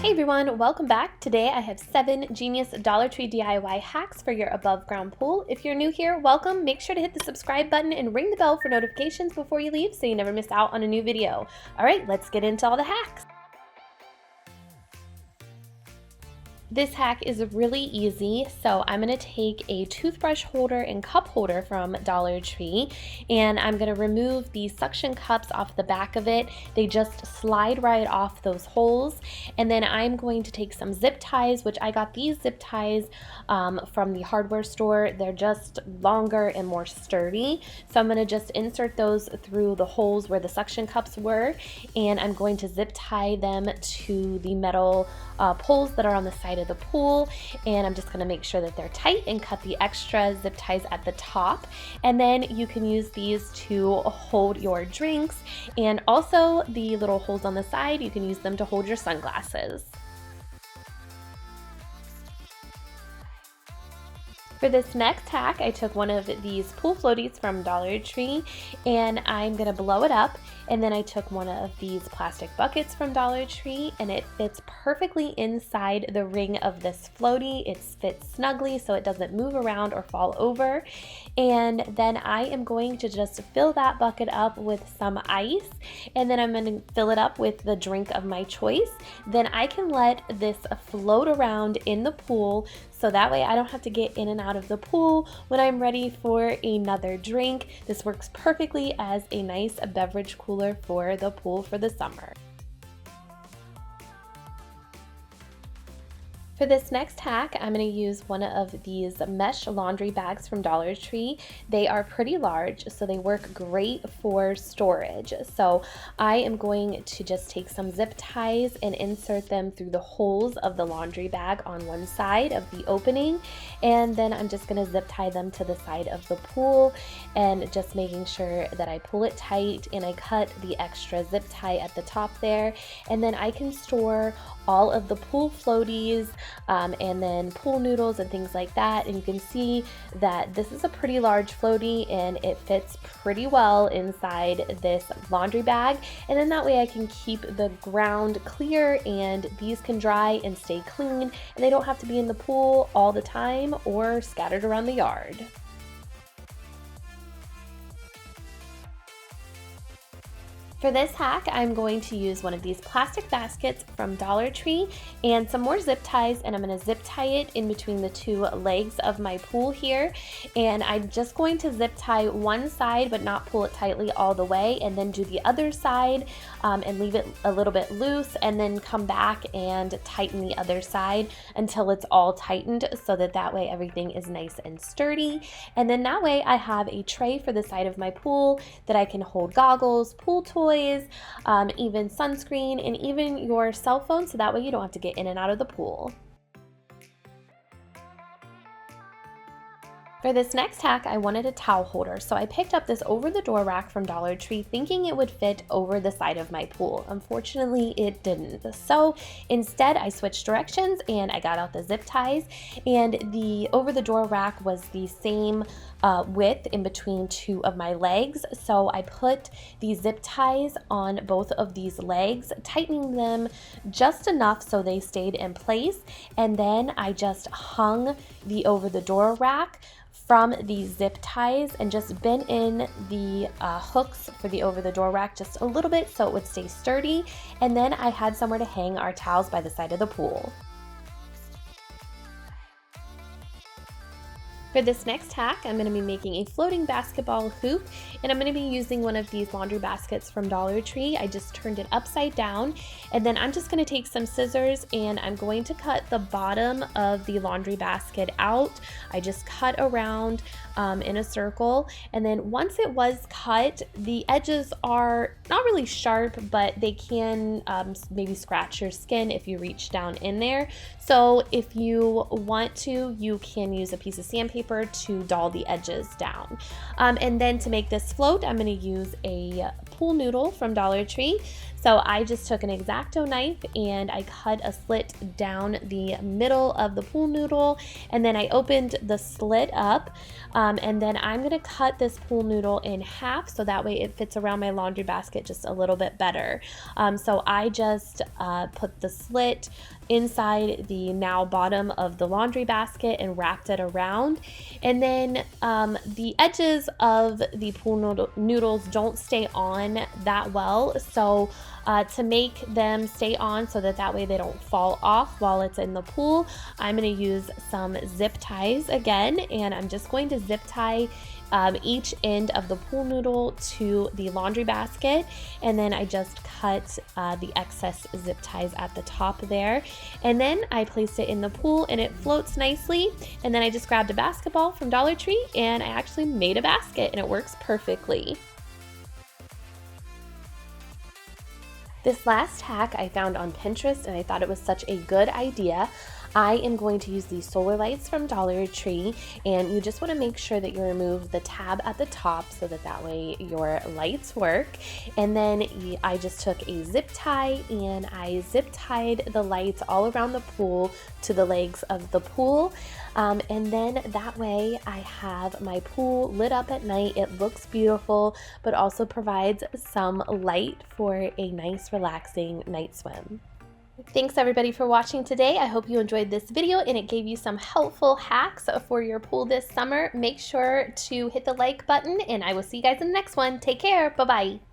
Hey everyone, welcome back. Today I have 7 genius Dollar Tree DIY hacks for your above ground pool. If you're new here, welcome. Make sure to hit the subscribe button and ring the bell for notifications before you leave so you never miss out on a new video. All right, let's get into all the hacks. This hack is really easy, so I'm going to take a toothbrush holder and cup holder from Dollar Tree, and I'm going to remove the suction cups off the back of it. They just slide right off those holes, and then I'm going to take some zip ties, which I got these zip ties from the hardware store. They're just longer and more sturdy, so I'm going to just insert those through the holes where the suction cups were, and I'm going to zip tie them to the metal poles that are on the side of the pool, and I'm just going to make sure that they're tight and cut the extra zip ties at the top. And then you can use these to hold your drinks, and also the little holes on the side, you can use them to hold your sunglasses. For this next hack, I took one of these pool floaties from Dollar Tree and I'm gonna blow it up. And then I took one of these plastic buckets from Dollar Tree and it fits perfectly inside the ring of this floaty. It fits snugly so it doesn't move around or fall over. And then I am going to just fill that bucket up with some ice, and then I'm gonna fill it up with the drink of my choice. Then I can let this float around in the pool, so that way I don't have to get in and out of the pool when I'm ready for another drink. This works perfectly as a nice beverage cooler for the pool for the summer. For this next hack, I'm going to use one of these mesh laundry bags from Dollar Tree. They are pretty large, so they work great for storage. So I am going to just take some zip ties and insert them through the holes of the laundry bag on one side of the opening, and then I'm just going to zip tie them to the side of the pool, and just making sure that I pull it tight and I cut the extra zip tie at the top there, and then I can store all of the pool floaties and then pool noodles and things like that. And you can see that this is a pretty large floaty and it fits pretty well inside this laundry bag, and then that way I can keep the ground clear and these can dry and stay clean, and they don't have to be in the pool all the time or scattered around the yard. For this hack, I'm going to use one of these plastic baskets from Dollar Tree and some more zip ties, and I'm going to zip tie it in between the two legs of my pool here. And I'm just going to zip tie one side but not pull it tightly all the way, and then do the other side and leave it a little bit loose, and then come back and tighten the other side until it's all tightened, so that way everything is nice and sturdy. And then that way I have a tray for the side of my pool that I can hold goggles, pool toys, even sunscreen, and even your cell phone, so that way you don't have to get in and out of the pool. For this next hack, I wanted a towel holder, so I picked up this over-the-door rack from Dollar Tree thinking it would fit over the side of my pool. Unfortunately, it didn't. So instead, I switched directions and I got out the zip ties, and the over-the-door rack was the same width in between two of my legs. So I put these zip ties on both of these legs, tightening them just enough so they stayed in place, and then I just hung the over-the-door rack from these zip ties and just bent in the hooks for the over-the-door rack just a little bit so it would stay sturdy, and then I had somewhere to hang our towels by the side of the pool. For this next hack, I'm going to be making a floating basketball hoop, and I'm going to be using one of these laundry baskets from Dollar Tree. I just turned it upside down, and then I'm just going to take some scissors and I'm going to cut the bottom of the laundry basket out. I just cut around in a circle, and then once it was cut, the edges are not really sharp, but they can maybe scratch your skin if you reach down in there. So if you want to, you can use a piece of sandpaper to dull the edges down. And then to make this float, I'm going to use a pool noodle from Dollar Tree. So I just took an X-Acto knife and I cut a slit down the middle of the pool noodle, and then I opened the slit up, and then I'm gonna cut this pool noodle in half so that way it fits around my laundry basket just a little bit better. So I just put the slit inside the now bottom of the laundry basket and wrapped it around, and then the edges of the pool noodles don't stay on that well, so to make them stay on so that way they don't fall off while it's in the pool, I'm going to use some zip ties again, and I'm just going to zip tie each end of the pool noodle to the laundry basket, and then I just cut the excess zip ties at the top there, and then I placed it in the pool and it floats nicely, and then I just grabbed a basketball from Dollar Tree and I actually made a basket and it works perfectly. This last hack I found on Pinterest and I thought it was such a good idea. I am going to use these solar lights from Dollar Tree, and you just want to make sure that you remove the tab at the top so that way your lights work. And then I just took a zip tie and I zip tied the lights all around the pool to the legs of the pool. And then that way I have my pool lit up at night. It looks beautiful, but also provides some light for a nice relaxing night swim. Thanks everybody for watching today. I hope you enjoyed this video and it gave you some helpful hacks for your pool this summer. Make sure to hit the like button and I will see you guys in the next one. Take care. Bye-bye.